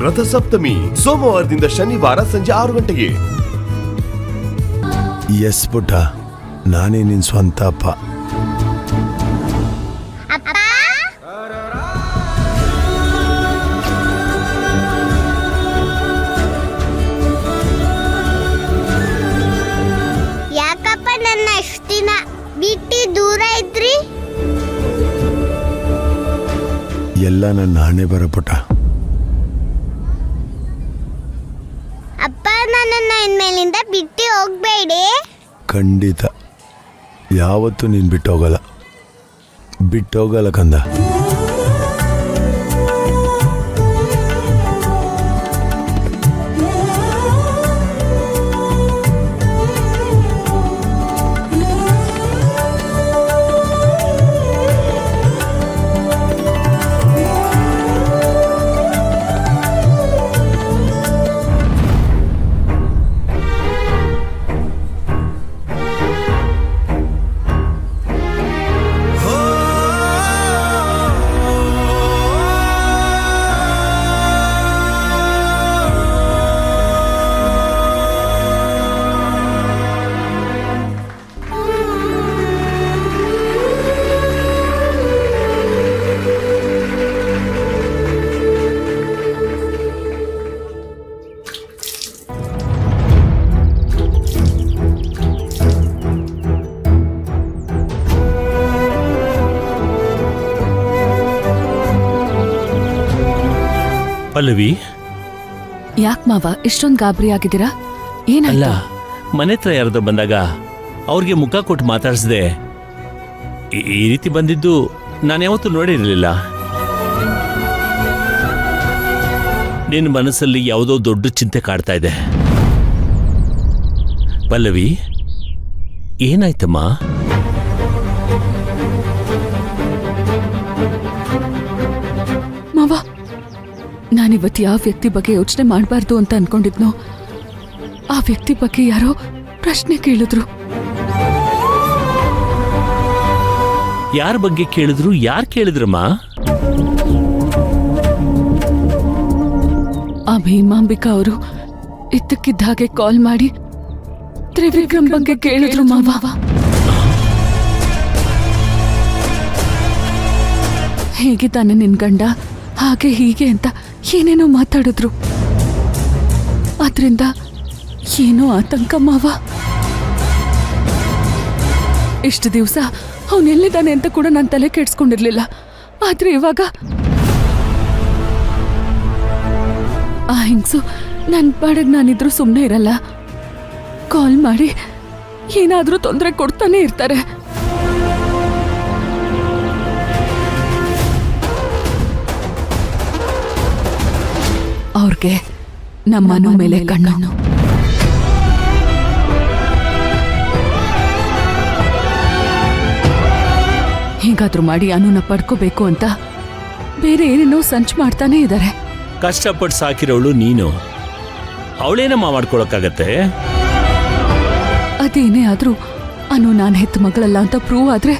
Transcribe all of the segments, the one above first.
ರಥಸಪ್ತಮಿ ಸೋಮವಾರದಿಂದ ಶನಿವಾರ ಸಂಜೆ 6 ಗಂಟೆಗೆ. ಎಸ್ ಪುಟ್ಟ, ನಾನೇ ನಿನ್ ಸ್ವಂತ ಅಪ್ಪ. ಯಾಕಪ್ಪ ನನ್ನ ಅಷ್ಟು ದಿನ ಬಿಟ್ಟು ದೂರ ಇದ್ರಿ? ಎಲ್ಲ ನನ್ನ ಹಣೆ ಬರ ಪುಟ್ಟ. ಅಪ್ಪ, ನನ್ನನ್ನ ಇನ್ಮೇಲಿಂದ ಬಿಟ್ಟು ಹೋಗ್ಬೇಡಿ. ಖಂಡಿತ ಯಾವತ್ತೂ ನೀನು ಬಿಟ್ಟೋಗಲ್ಲ, ಬಿಟ್ಟೋಗಲ್ಲ ಕಂದ. ಪಲ್ಲವಿ, ಯಾಕೆ ಮಾವ ಇಷ್ಟೊಂದು ಗಾಬರಿ ಆಗಿದ್ದೀರಾ? ಏನಲ್ಲ, ಮನೆ ಹತ್ರ ಯಾರಾದ್ರೂ ಬಂದಾಗ ಅವ್ರಿಗೆ ಮುಖ ಕೊಟ್ಟು ಮಾತಾಡಿಸ್ದೆ. ಈ ರೀತಿ ಬಂದಿದ್ದು ನಾನು ಯಾವತ್ತೂ ನೋಡಿರಲಿಲ್ಲ. ನಿನ್ನ ಮನಸ್ಸಲ್ಲಿ ಯಾವುದೋ ದೊಡ್ಡ ಚಿಂತೆ ಕಾಡ್ತಾ ಇದೆ. ಪಲ್ಲವಿ, ಏನಾಯ್ತಮ್ಮ? ಮಾವ, ನಾನಿವತ್ತು ಯಾವ ವ್ಯಕ್ತಿ ಬಗ್ಗೆ ಯೋಚನೆ ಮಾಡಬಾರ್ದು ಅಂತ ಅನ್ಕೊಂಡಿದ್ನೋ ಆ ವ್ಯಕ್ತಿ ಬಗ್ಗೆ ಯಾರೋ ಪ್ರಶ್ನೆ ಕೇಳಿದ್ರು. ಯಾರ ಬಗ್ಗೆ ಕೇಳಿದ್ರು? ಯಾರು ಕೇಳಿದ್ರಮ್ಮ? ಆ ಭೀಮಾಂಬಿಕಾ ಅವರು ಇದ್ದಕ್ಕಿದ್ದ ಹಾಗೆ ಕಾಲ್ ಮಾಡಿ ತ್ರಿವಿಕ್ರಮ್ ಬಗ್ಗೆ ಕೇಳಿದ್ರು ಮಾವ. ಹೇಗಿದ್ದಾನೆ ನಿನ್ ಗಂಡ, ಹಾಗೆ ಹೀಗೆ ಅಂತ ಏನೇನೋ ಮಾತಾಡಿದ್ರು. ಆದ್ರಿಂದ ಏನೋ ಆತಂಕ ಮಾವ. ಇಷ್ಟು ದಿವಸ ಅವನೆಲ್ಲಿದ್ದಾನೆ ಅಂತ ಕೂಡ ನಾನು ತಲೆ ಕೆಡ್ಸ್ಕೊಂಡಿರ್ಲಿಲ್ಲ. ಆದ್ರೆ ಇವಾಗ ಆ ಹಿಂಗ್ಸು ನನ್ನ ಪಾಡಿಗೆ ನಾನಿದ್ರು ಸುಮ್ಮನೆ ಇರಲ್ಲ. ಕಾಲ್ ಮಾಡಿ ಏನಾದ್ರೂ ತೊಂದರೆ ಕೊಡ್ತಾನೆ ಇರ್ತಾರೆ. ಅವ್ರಿಗೆ ನಮ್ಮನು ಮೇಲೆ ಕಣ್ಣು. ಹೇಗಾದ್ರೂ ಮಾಡಿ ಅನುನ ಪಡ್ಕೋಬೇಕು ಅಂತ ಬೇರೆ ಏನೇನೋ ಸಂಚು ಮಾಡ್ತಾನೆ ಇದ್ದಾರೆ. ಕಷ್ಟಪಟ್ಟು ಸಾಕಿರೋಳು ನೀನು, ಅವಳೇನಮ್ಮ ಮಾಡ್ಕೊಳಕ್ಕಾಗತ್ತೆ? ಅದೇನೇ ಆದ್ರೂ ಅನು ನಾನು ಹೆತ್ತ ಮಗಳಲ್ಲ ಅಂತ ಪ್ರೂವ್ ಆದ್ರೆ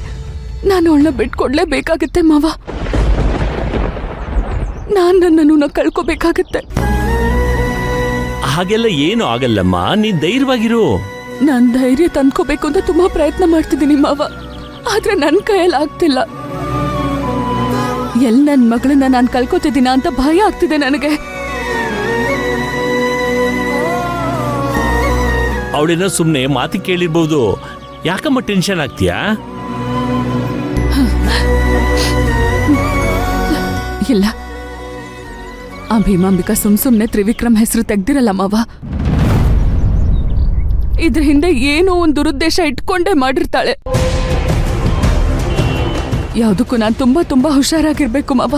ನಾನು ಅವಳನ್ನ ಬಿಟ್ಕೊಡ್ಲೇಬೇಕಾಗತ್ತೆ ಮಾವ. ನಾನು ನನ್ನನ್ನು ಕಳ್ಕೋಬೇಕಾಗತ್ತೆ. ಹಾಗೆಲ್ಲ ಏನು ಆಗಲ್ಲಮ್ಮ, ನೀನ್ ಧೈರ್ಯವಾಗಿರು. ನಾನ್ ಧೈರ್ಯ ತಂದ್ಕೋಬೇಕು ಅಂತ ತುಂಬಾ ಪ್ರಯತ್ನ ಮಾಡ್ತಿದ್ದೀನಿ ಮಾವ, ಆದ್ರೆ ನನ್ ಕೈಯಲ್ಲಿ ಆಗ್ತಿಲ್ಲ. ನನ್ ಮಗಳನ್ನ ನಾನು ಕಳ್ಕೊತಿದ್ದೀನ ಅಂತ ಭಯ ಆಗ್ತಿದೆ ನನಗೆ. ಅವಳೇನೋ ಸುಮ್ಮನೆ ಮಾತಿ ಕೇಳಿರ್ಬೋದು, ಯಾಕಮ್ಮ ಟೆನ್ಷನ್ ಆಗ್ತೀಯಾ? ಇಲ್ಲ, ಆ ಭೀಮಾಂಬಿಕಾ ಸುಮ್ನೆ ತ್ರಿವಿಕ್ರಮ್ ಹೆಸರು ತೆಗ್ದಿರಲ್ಲ ಮಾವ. ಇದ್ರ ಹಿಂದೆ ಏನೋ ಒಂದು ದುರುದ್ದೇಶ ಇಟ್ಕೊಂಡೇ ಮಾಡಿರ್ತಾಳೆ. ಯಾವುದಕ್ಕೂ ನಾನು ತುಂಬಾ ತುಂಬಾ ಹುಷಾರಾಗಿರ್ಬೇಕು ಮಾವ.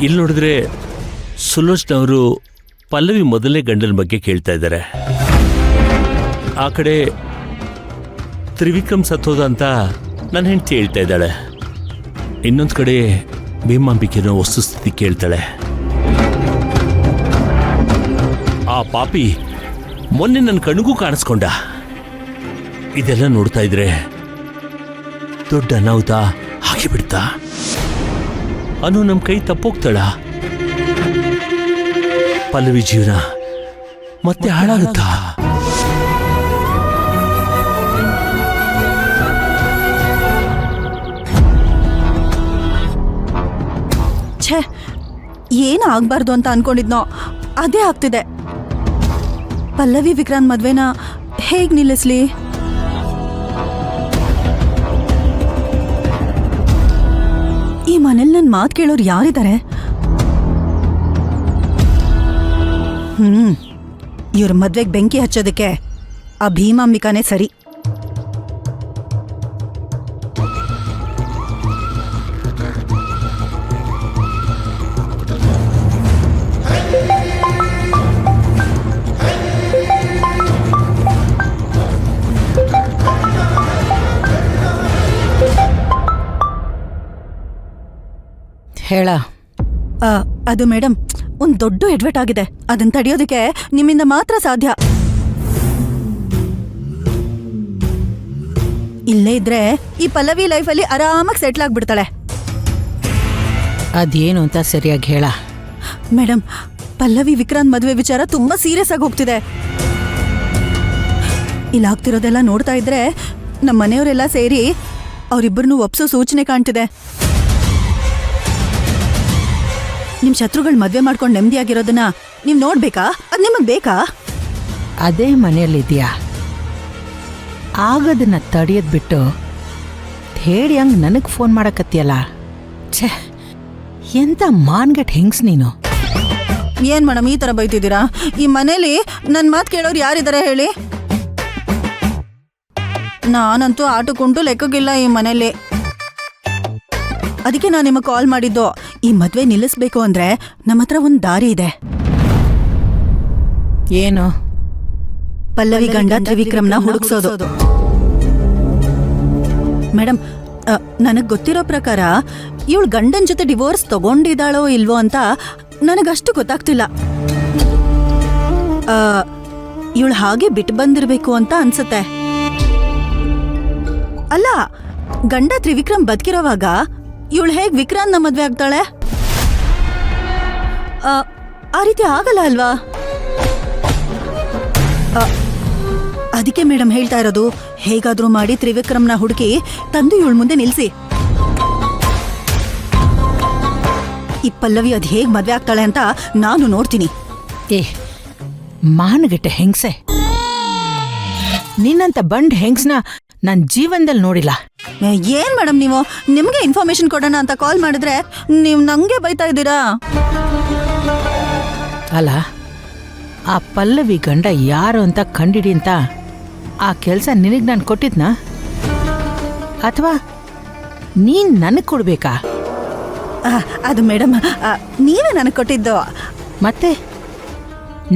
ಇಲ್ಲಿ ನೋಡಿದ್ರೆ ಸುಲೋಚನವರು ಪಲ್ಲವಿ ಮೊದಲನೇ ಗಂಡನ ಬಗ್ಗೆ ಕೇಳ್ತಾ ಇದ್ದಾರೆ. ಆ ಕಡೆ ತ್ರಿವಿಕ್ರಮ್ ಸತ್ತೋದ ಅಂತ ನನ್ನ ಹೆಂಡತಿ ಹೇಳ್ತಾ ಇದ್ದಾಳೆ. ಇನ್ನೊಂದು ಕಡೆ ಭೀಮಾಂಬಿಕೆನೋ ವಸ್ತುಸ್ಥಿತಿ ಕೇಳ್ತಾಳೆ. ಆ ಪಾಪಿ ಮೊನ್ನೆ ನನ್ನ ಕಣ್ಗೂ ಕಾಣಿಸ್ಕೊಂಡ. ಇದೆಲ್ಲ ನೋಡ್ತಾ ಇದ್ರೆ ದೊಡ್ಡ ಅನಾಹುತ ಹಾಗೆ ಬಿಡ್ತಾ ಅನು ನಮ್ಮ ಕೈ ತಪ್ಪೋಗ್ತಾಳ. ಪಲ್ಲವಿ ಜೀವನ ಮತ್ತೆ ಹಾಳಾಗುತ್ತಾ? ಛೇ, ಏನು ಆಗ್ಬಾರ್ದು ಅಂತ ಅನ್ಕೊಂಡಿದ್ನೋ ಅದೇ ಆಗ್ತಿದೆ. ಪಲ್ಲವಿ ವಿಕ್ರಾಂತ್ ಮದ್ವೆನ ಹೇಗ್ ನಿಲ್ಲಿಸ್ಲಿ? ಈ ಮನೇಲಿ ನನ್ನ ಮಾತು ಕೇಳೋರು ಯಾರಿದ್ದಾರೆ? ಇವ್ರ ಮದ್ವೆಗೆ ಬೆಂಕಿ ಹಚ್ಚೋದಕ್ಕೆ ಆ ಭೀಮಾಂಬಿಕಾನೇ ಸರಿ. ಹೇಳ. ಅದು ಮೇಡಮ್, ಒಂದು ದೊಡ್ಡ ಎಡ್ವರ್ಟ್ ಆಗಿದೆ. ಅದನ್ನ ತಡೆಯೋದಕ್ಕೆ ನಿಮ್ಮಿಂದ ಮಾತ್ರ ಸಾಧ್ಯ. ಇಲ್ಲೇ ಇದ್ರೆ ಈ ಪಲ್ಲವಿ ಲೈಫಲ್ಲಿ ಆರಾಮಾಗಿ ಸೆಟ್ಲ್ ಆಗ್ಬಿಡ್ತಾಳೆ. ಅದೇನು ಅಂತ ಸರಿಯಾಗಿ ಹೇಳ. ಮೇಡಮ್, ಪಲ್ಲವಿ ವಿಕ್ರಾಂತ್ ಮದುವೆ ವಿಚಾರ ತುಂಬಾ ಸೀರಿಯಸ್ ಆಗಿ ಹೋಗ್ತಿದೆ. ಇಲ್ಲಾಗ್ತಿರೋದೆಲ್ಲ ನೋಡ್ತಾ ಇದ್ರೆ ನಮ್ಮ ಮನೆಯವರೆಲ್ಲ ಸೇರಿ ಅವರಿಬ್ಬರನ್ನು ಒಪ್ಸೋ ಸೂಚನೆ ಕಾಣ್ತಿದೆ. ನಿಮ್ ಶತ್ರುಗಳು ಮದ್ವೆ ಮಾಡ್ಕೊಂಡು ನೆಮ್ಮದಿಯಾಗಿರೋದನ್ನ ನೀವ್ ನೋಡ್ಬೇಕಾ? ಅದ್ ನಿಮಗ್ ಬೇಕಾ? ಅದೇ ಮನೆಯಲ್ಲಿದ್ಯಾ? ಆಗದನ್ನ ತಡೆಯೋದ್ ಬಿಟ್ಟು ಹೇಳಿ ಹಂಗ್ ನನಗ್ ಫೋನ್ ಮಾಡಕತ್ತಿಯಲ್ಲ. ಛೇ, ಎಂತ ಮಾನ್ಗೆಟ್ ಹೆಂಗ್ಸ್ ನೀನು. ಏನ್ ಮೇಡಮ್ ಈ ತರ ಬೈತಿದ್ದೀರಾ? ಈ ಮನೇಲಿ ನನ್ ಮಾತ್ ಕೇಳೋರು ಯಾರಿದಾರೆ ಹೇಳಿ? ನಾನಂತೂ ಆಟಕ್ಕುಂಟು ಲೆಕ್ಕಗಿಲ್ಲ ಈ ಮನೇಲಿ. ಅದಕ್ಕೆ ನಾನು ನಿಮಗೆ ಕಾಲ್ ಮಾಡಿದ್ದು. ಈ ಮದ್ವೆ ನಿಲ್ಲಿಸ್ಬೇಕು ಅಂದ್ರೆ ನಮ್ಮ ಹತ್ರ ಒಂದು ದಾರಿ ಇದೆ. ಏನು? ಪಲ್ಲವಿ ಗಂಡ ತ್ರಿವಿಕ್ರಮ್ನ ಹುಡುಕ್ಸೋದು. ಮೇಡಮ್, ನನಗ್ ಗೊತ್ತಿರೋ ಪ್ರಕಾರ ಇವಳು ಗಂಡನ ಜೊತೆ ಡಿವೋರ್ಸ್ ತಗೊಂಡಿದ್ದಾಳೋ ಇಲ್ವೋ ಅಂತ ನನಗಷ್ಟು ಗೊತ್ತಾಗ್ತಿಲ್ಲ. ಇವಳು ಹಾಗೆ ಬಿಟ್ಟು ಬಂದಿರ್ಬೇಕು ಅಂತ ಅನ್ಸುತ್ತೆ. ಅಲ್ಲ, ಗಂಡ ತ್ರಿವಿಕ್ರಮ್ ಬದುಕಿರೋವಾಗ ಇವಳು ಹೇಗ್ ವಿಕ್ರಾಂತ್ನ ಮದ್ವೆ ಆಗ್ತಾಳೆ? ಆ ರೀತಿ ಆಗಲ್ಲ ಅಲ್ವಾ? ಅದಕ್ಕೆ ಮೇಡಮ್ ಹೇಳ್ತಾ ಇರೋದು, ಹೇಗಾದ್ರೂ ಮಾಡಿ ತ್ರಿವಿಕ್ರಮ್ನ ಹುಡುಕಿ ತಂದು ಇವಳ ಮುಂದೆ ನಿಲ್ಸಿ. ಈ ಪಲ್ಲವಿ ಅದ್ ಹೇಗ್ ಮದ್ವೆ ಆಗ್ತಾಳೆ ಅಂತ ನಾನು ನೋಡ್ತೀನಿ. ಏ ಮಾನಗೆಟ್ಟ ಹೆಂಗ್ಸೆ, ನಿನ್ನಂತ ಬಂಡ್ ಹೆಂಗ್ಸ್ನ ನನ್ ಜೀವನದಲ್ಲಿ ನೋಡಿಲ್ಲ. ಏನ್ ಮೇಡಮ್ ನೀವು, ನಿಮ್ಗೆ ಇನ್ಫಾರ್ಮೇಶನ್ ಕೊಡೋಣ ಅಂತ ಕಾಲ್ ಮಾಡಿದ್ರೆ ನೀವು ನಂಗೆ ಬೈತಾ ಇದ್ದೀರಾ? ಅಲ್ಲ, ಆ ಪಲ್ಲವಿ ಗಂಡ ಯಾರು ಅಂತ ಕಂಡಿಡಿ ಅಂತ ಆ ಕೆಲಸ ನಿನಗೆ ನಾನು ಕೊಟ್ಟಿದ್ನಾ, ಅಥವಾ ನೀನ್ ನನಗೆ ಕೊಡ್ಬೇಕಾ? ಅದು ಮೇಡಮ್, ನೀವೇ ನನಗೆ ಕೊಟ್ಟಿದ್ದು. ಮತ್ತೆ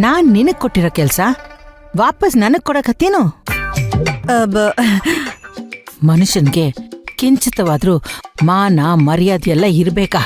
ನಾನ್ ನಿನಗೆ ಕೊಟ್ಟಿರೋ ಕೆಲಸ ವಾಪಸ್ ನನಗೆ ಕೊಡಕತ್ತೇನು? ಮನುಷ್ಯನ್ಗೆ ಕಿಂಚಿತವಾದ್ರೂ ಮಾನ ಮರ್ಯಾದೆ ಎಲ್ಲ ಇರ್ಬೇಕಾ?